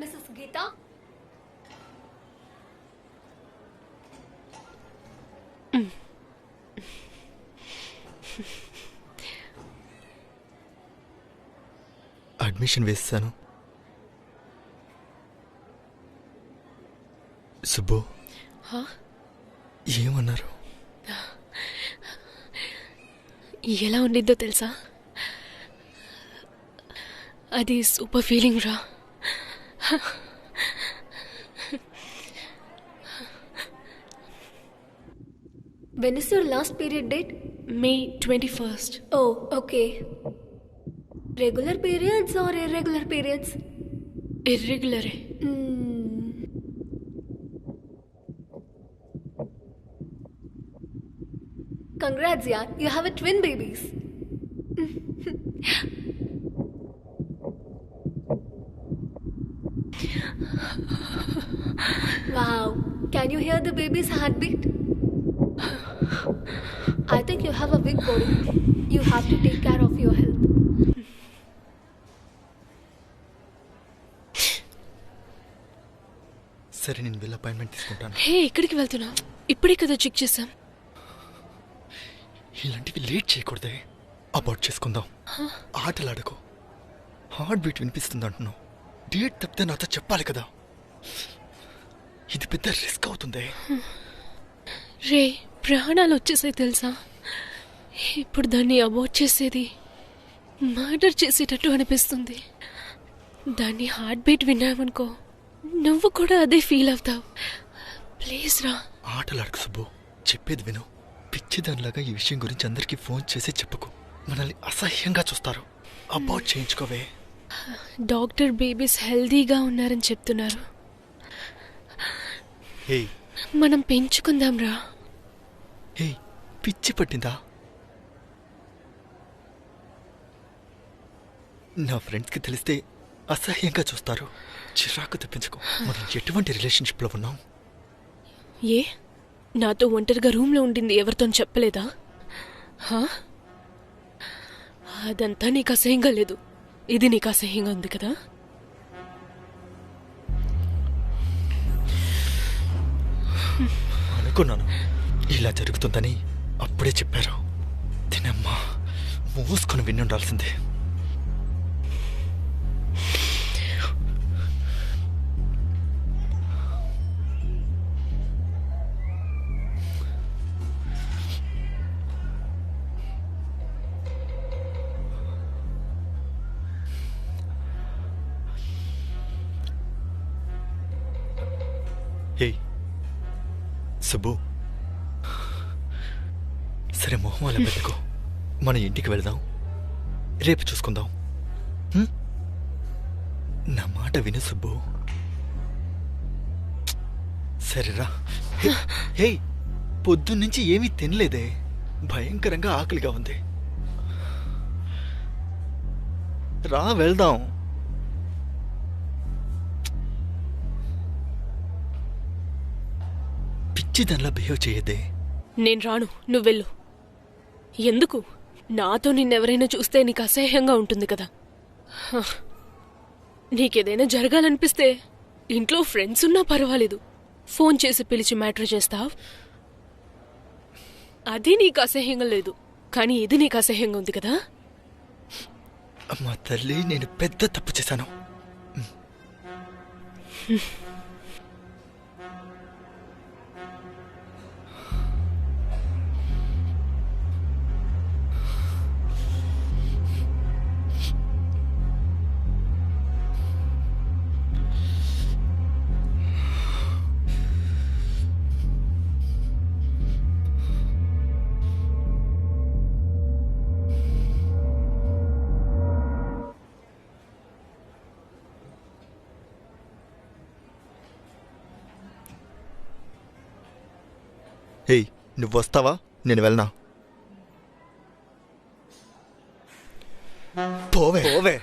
Mrs గీత. Admission వేస్తాను. సుబ్బు ఏమన్నారు? ఎలా ఉండిద్దో తెలుసా? అది సూపర్ ఫీలింగ్ రా. When is your last period date? May 21st. Oh, okay. Regular periods or irregular periods? Irregular. Congrats, yaar. You have a twin babies. Wow. Can you hear the baby's heartbeat? I think you have a big body. You have to take care of your health. సరే, నేను వెళ్ళి appointment తీసుకుంటాను. హే, ఎక్కడికి వెళ్తున్నా? ఇప్పుడే కదా check చేసాం. ఇలాంటివి లేట్ చేయకూడదే. అబార్ట్ చేసుకుందాం. ఆటలాడకు. హార్ట్ బీట్ వినిపిస్తుంది అంటున్నావు. డేట్ తప్పితే నాతో చెప్పాలి కదా. ఇది పెద్ద రిస్క్ అవుతుంది. రే, ప్రాణాలు వచ్చేసాయి తెలుసా? ఇప్పుడు దాన్ని అబార్ట్ చేసేది మర్డర్ చేసేటట్టు అనిపిస్తుంది. దాన్ని హార్ట్ బీట్ విన్నామనుకో, నువ్వు కూడా అదే ఫీల్ అవుతావు. ప్లీజ్ రా. ఆటలాడకు సుబ్బు, చెప్పేది విను. పిచ్చిదానిలాగా ఈ విషయం గురించి అందరికీ ఫోన్ చేసి చెప్పుకో. మనల్ని అసహ్యంగా చూస్తారు. అబార్ట్ చేయించుకోవే. డాక్టర్ బేబీస్ హెల్దీగా ఉన్నారని చెప్తున్నారు. హే, మనం పెంచుకుందాం రా. హే, పిచ్చి పట్టిందా? నా ఫ్రెండ్స్కి తెలిస్తే అసహ్యంగా చూస్తారు. చిరాకు తెప్పించుకో. మనం ఎటువంటి రిలేషన్షిప్లో ఉన్నాం? ఏ, నాతో ఒంటరిగా రూమ్లో ఉండింది ఎవరితో చెప్పలేదా? అదంతా నీకు అసహ్యంగా లేదు. ఇది నీకు అసహ్యంగా ఉంది కదా? అనుకున్నాను ఇలా జరుగుతుందని. అప్పుడే చెప్పారు. తినమ్మా, మూసుకొని విని ఉండాల్సిందే. హే సుబ్బు, సరే మొహం అలా పెట్టుకో. మన ఇంటికి వెళదాం. రేపు చూసుకుందాం. నా మాట విను సుబ్బు. సరేరా. హే, పొద్దున్నుంచి ఏమీ తినలేదే. భయంకరంగా ఆకలిగా ఉంది. రా, వెళ్దాం. పిచ్చిదానిలా బిహేవ్ చేయదే. నేను రాను, నువ్వు వెళ్ళు. ఎందుకు? నాతో నిన్నెవరైనా చూస్తే నీకు అసహ్యంగా ఉంటుంది కదా. నీకేదైనా జరగాలనిపిస్తే ఇంట్లో ఫ్రెండ్స్ ఉన్నా పర్వాలేదు, ఫోన్ చేసి పిలిచి మ్యాటర్ చేస్తావు. అది నీకు అసహ్యంగా లేదు, కానీ ఇది నీకు అసహ్యంగా ఉంది కదా. అమ్మా తల్లి, నేను పెద్ద తప్పు చేశాను. హే, నువ్వు వస్తావా? నేను వెళ్ళనా? పోవే పోవే.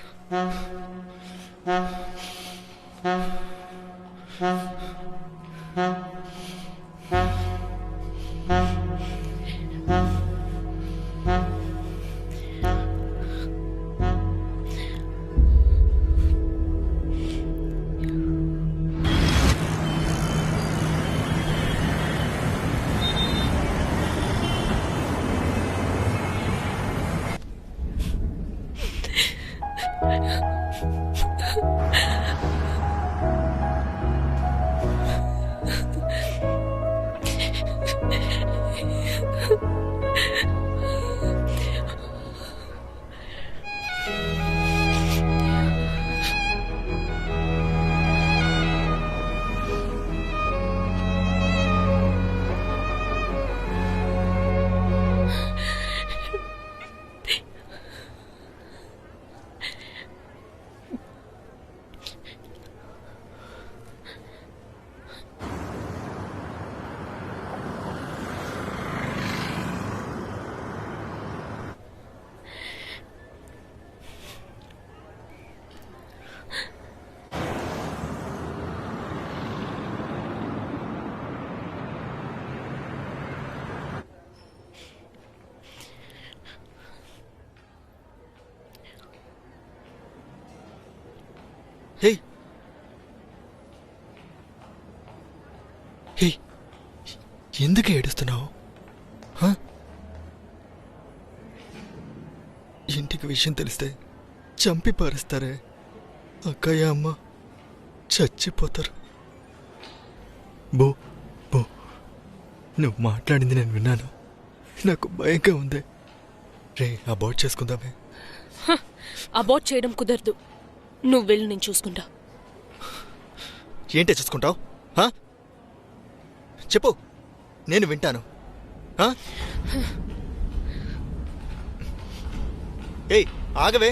హే హే ఎందుకు ఏడుస్తున్నావు? ఇంటికి విషయం తెలిస్తే చంపి పారేస్తారే. అక్కయ్య అమ్మ చచ్చిపోతారు. బో బో నువ్వు మాట్లాడింది నేను విన్నాను. నాకు భయంగా ఉంది. రే అబార్ట్ చేసుకుందామే. అబార్ట్ చేయడం కుదరదు. నువ్వు వెళ్ళి నేను చూసుకుంటా. ఏంటే చూసుకుంటావు? చెప్పు, నేను వింటాను. ఏయ్ ఆగవే,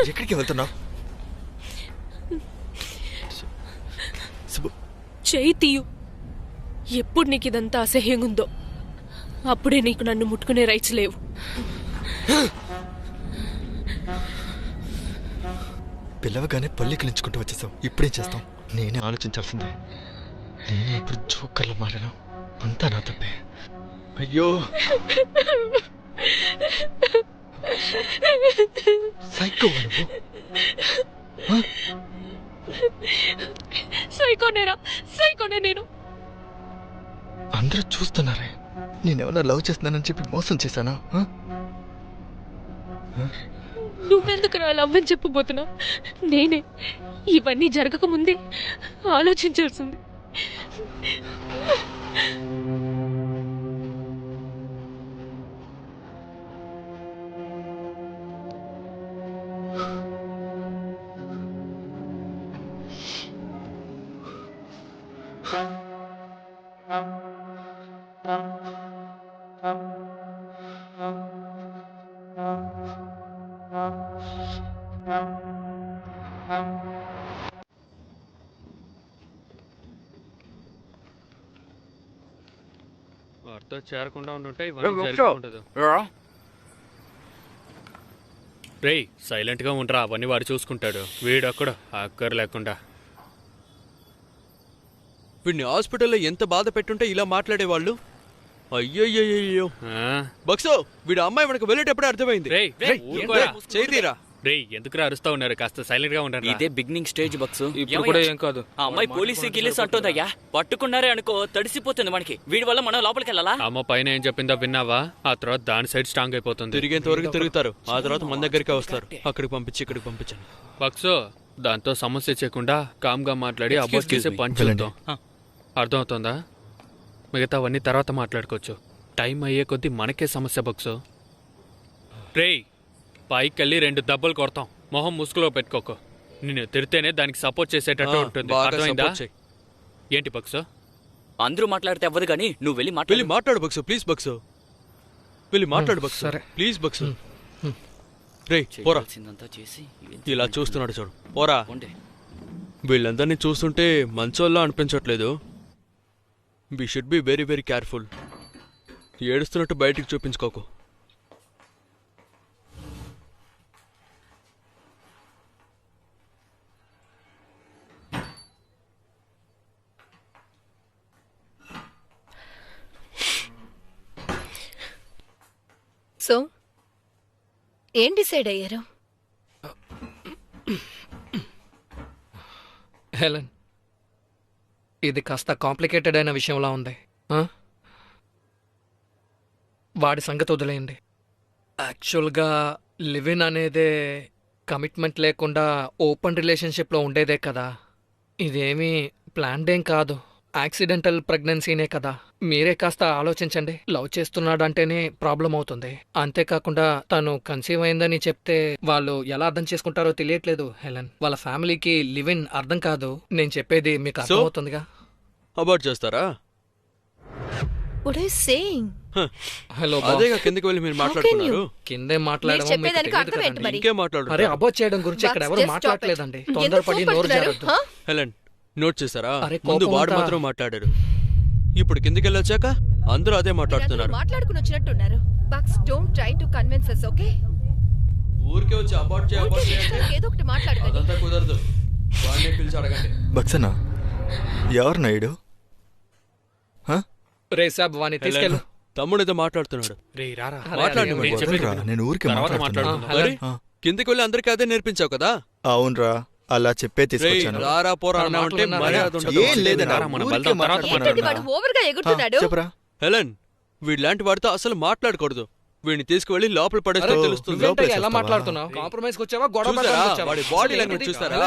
ఎక్కడికి వెళ్తున్నావు? చేయి తీయు. ఎప్పుడు నీకు ఇదంతా అసహ్యంగా ఉందో అప్పుడే నీకు నన్ను ముట్టుకునే రైట్స్ లేవు. పిల్లవగానే పల్లికిలించుకుంటూ వచ్చేసావు. ఇప్పుడేం చేస్తాం? నేనే ఆలోచించాల్సిందే. నేనే ఇప్పుడు జోకర్లో మారాను. అంతా నా తప్పే. అయ్యో సైకో నువ్వు. సైకోనే నేను. అందరూ చూస్తున్నారే. నేనేమన్నా లవ్ చేస్తున్నానని చెప్పి మోసం చేశానా? నువ్వెందుకు నా లవ్ అని చెప్పబోతున్నా? నేనే ఇవన్నీ జరగక ముందే ఆలోచించాల్సింది. వారితో చేరకుండా ఉంటుంటే ఇవన్నీ జరుగుతుండదు. రేయ్ సైలెంట్ గా ఉండరా, అవన్నీ వాడు చూసుకుంటాడు. వీడొక్కడ అక్కర్ లేకుండా. వీడిని హాస్పిటల్లో ఎంత బాధ పెట్టుంటే ఇలా మాట్లాడేవాళ్ళు. అయ్యయ్యో బక్సో, వీడు అమ్మాయి మనకు వెళ్ళేటప్పుడే అర్థమైంది. చేదిరా రేయ్ ఎందుకు అరుస్తా ఉన్నారు? కాస్త సైలెంట్ గా ఉంటారు. ఇదే బిగినింగ్ స్టేజ్ బక్సు. ఇప్పుడు కూడా ఏం కాదు. ఆ అమ్మాయి పోలీసు గిల్లేసి అంటుందయ్యా. పట్టుకున్నారే అనుకో తడిసిపోతుంది మనకి. వీడి వల్ల మనం లోపలికి వెళ్ళాలా? అమ్మ పైన ఏం చెప్పిందో విన్నావా? ఆ తర్వాత దాని సైడ్ స్ట్రాంగ్ అయిపోతుంది. తిరిగేంత వరకు తిరుగుతారు, ఆ తర్వాత మన దగ్గరికి వస్తారు. అక్కడికి పంపించి ఇక్కడికి పంపించండి. బక్సో దాంతో సమస్య చేయకుండా కామ్ గా మాట్లాడి అబార్ట్ చేసే పని చేద్దాం. అర్థమవుతుందా? మిగతావన్నీ తర్వాత మాట్లాడుకోవచ్చు. టైం అయ్యే కొద్దీ మనకే సమస్య బక్సో. రేయ్ పైకి వెళ్ళి 2 దెబ్బలు కొడతాం. మొహం ముసుగులో పెట్టుకోకు. నిన్ను తిరితేనే దానికి సపోర్ట్ చేసేటట్టు ఉంటుంది. అర్థమైందా? ఏంటి బక్సో? అందరూ మాట్లాడితే అవ్వదు కానీ నువ్వు వెళ్ళి మాట్లాడు బక్సు. ప్లీజ్ బక్సు, వెళ్ళి మాట్లాడు బక్సు. ప్లీజ్ బక్సు. రేయ్ పోరా. ఇలా చూస్తున్నాడు చూడు, పోరా. వీళ్ళందరినీ చూస్తుంటే మంచోళ్ళ అనిపించట్లేదు. We should be very very careful. ఏడుస్తున్నట్టు బయటికి చూపించుకోకు. సో ఏం డిసైడ్ అయ్యారు? హెలెన్, ఇది కాస్త కాంప్లికేటెడ్ అయిన విషయంలా ఉంది. వాడి సంగతి వదిలేయండి. యాక్చువల్గా లివ్ ఇన్ అనేదే కమిట్మెంట్ లేకుండా ఓపెన్ రిలేషన్షిప్లో ఉండేదే కదా. ఇదేమీ ప్లాన్డ్ ఏం కాదు, యాక్సిడెంటల్ ప్రెగ్నెన్సీనే కదా. మీరే కాస్త ఆలోచించండి. లవ్ చేస్తున్నాడంటేనే ప్రాబ్లం అవుతుంది. అంతేకాకుండా తను కన్సీవ్ అయిందని చెప్తే వాళ్ళు ఎలా అర్థం చేసుకుంటారో తెలియట్లేదు హెలెన్. వాళ్ళ ఫ్యామిలీకి లివ్ ఇన్ అర్థం కాదు. నేను చెప్పేది మీకు అర్థమవుతుందిగా. అబార్ట్ చేస్తారా? What are you saying? Hello అదేగా కిందకి వెళ్ళి మీరు మాట్లాడుతున్నారు. కిందే మాట్లాడడం మీరు చెప్పేదానికి అర్థం ఏంటి మరి? ఇంకేం మాట్లాడు. అరే అబోట్ చేయడం గురించి ఇక్కడ ఎవరు మాట్లాడలేదండి. తొందరపడి నోరు జారొద్దు. హెలెన్ నోట్ చేశారా? అరే, ముందు కోపం వాడు అంతా- మాత్రం మాట్లాడారు. ఇప్పుడు కిందకి వెళ్ళొచ్చాక అందరూ అదే మాట్లాడుతున్నారు. మాట్లాడుకుని వచ్చినట్టున్నారు. Bucks don't try to convince us, okay? ఊరికే వచ్చి అబార్ట్ చేయాలంటే ఏదో ఒకటి మాట్లాడు. అదంతా కుదరదు. వాడిని పిలిచి అడగండి. బక్సనా ఎవరు నాయుడు? రే సాబ్ వాని తీసుకెళ్ళు. తమ్ముడు ఏదో మాట్లాడుతున్నాడు. రే రారా మాట్లాడండి. అరే, నేను చెప్పేది విను. నేను ఊరికే తర్వాత మాట్లాడుతున్నా. మాట్లాడుకుందాం. మరి కిందకి వెళ్ళి అందరికీ అదే నేర్పించావు కదా. అవునరా, అలా చెప్పే రేయ్, తీసుకొచ్చాను. రారా పోరా అన్నావంటే మాటలు మర్యాద ఉండదు. ఏం లేదన్నా, రారా, మన ఊరికే బలదాం తర్వాత మాట్లాడుతున్నా. ఏంటండి వాడు ఓవర్ గా ఎగురుతున్నాడు? చెప్పరా. హెలెన్ వీళ్ళలాంటి వాడితో అసలు మాట్లాడకూడదు. వీడిని తీసుకువెళ్ళి లోపల పడేస్తే అరే, తెలుస్తుంది. లోపల ఎలా చేస్తావా? మాట్లాడుతున్నావు? కాంప్రమైజ్ వచ్చావా? గొడవ చూసారా? పడడానికి వచ్చావా? వాడి బాడీ లాంగ్వేజ్ చూసారా?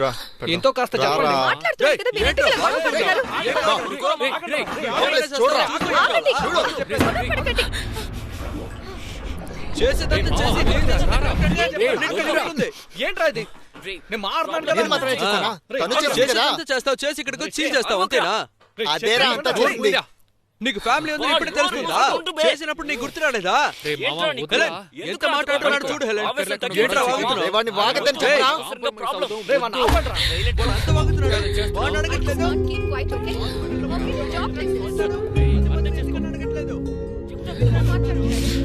రా, పెడదాం. ఎంతో కాస్త చెప్పండి. రారా. మాట్లాడుతున్నాడు కదా, మీరు ఎందుకు ఇలా మాట్లాడుతున్నారు? చూడరా. ఆగండి. పడకండి. చేసేదంతా చేసి ఏంట్రా ఇది? నేను మాట్లాడను కదా. నేను మాత్రమే చేస్తానా? తను చెప్పింది కదా. చేసేదంతా చేస్తావు, చేసి ఇక్కడికి వచ్చి చీల్ చేస్తావు అంతేనా? అదేరా అంతా చేసింది. నీకు ఫ్యామిలీ ఉందని ఇప్పుడే తెలుస్తుందా? చేసినప్పుడు నీకు గుర్తు రాలేదా? రే మామ, ఏంట్రా నీకు? వద్దురా. హెలెన్, ఎంత మాట్లాడుతున్నాడు చూడు హెలెన్. ఆవేశం తగ్గించు. ఏంట్రా వాగుతున్నావు? వాడిని వాగదని చెప్పరా. అవసరంగా ప్రాబ్లం. రే వాడిని ఆపండ్రా. వాడు అంత వాగుతున్నాడు. వాడిని అడగట్లేదు. Don't keep quiet, okay? Okay, stop like this. వాడిని అడగట్లేదు. ఇలా మాట్లాడుతున్నాడు.